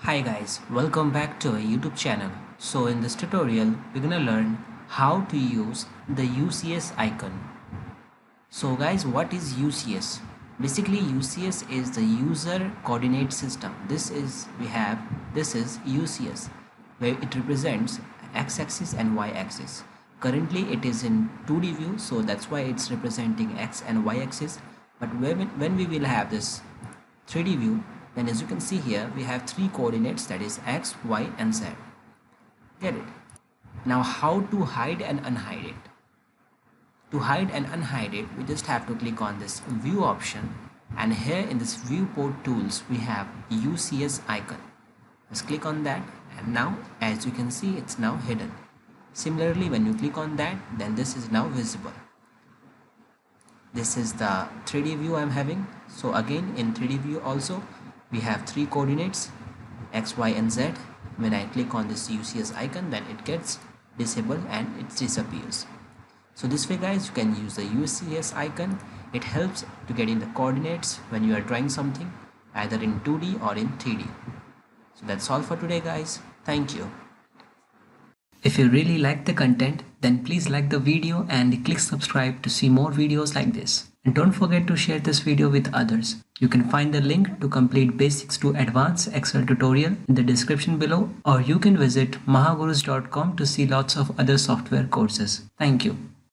Hi guys, welcome back to our YouTube channel. So in this tutorial, we're gonna learn how to use the UCS icon. So guys, what is UCS? Basically, UCS is the user coordinate system. This is UCS, where it represents x-axis and y-axis. Currently it is in 2D view, so that's why it's representing x and y-axis. But when we will have this 3D view, then as you can see here, we have three coordinates, that is x, y and z. Get it? Now how to hide and unhide it? To hide and unhide it, we just have to click on this view option, and here in this viewport tools we have UCS icon. Just click on that, and now as you can see, it's now hidden. Similarly, when you click on that, then this is now visible. This is the 3D view I'm having. So again, in 3D view also we have three coordinates x, y and z. When I click on this UCS icon, then it gets disabled and it disappears. So this way guys, you can use the UCS icon. It helps to get in the coordinates when you are drawing something either in 2D or in 3D. So that's all for today guys. Thank you. If you really like the content, then please like the video and click subscribe to see more videos like this. And don't forget to share this video with others. You can find the link to complete basics to advanced Excel tutorial in the description below, or you can visit mahagurus.com to see lots of other software courses. Thank you.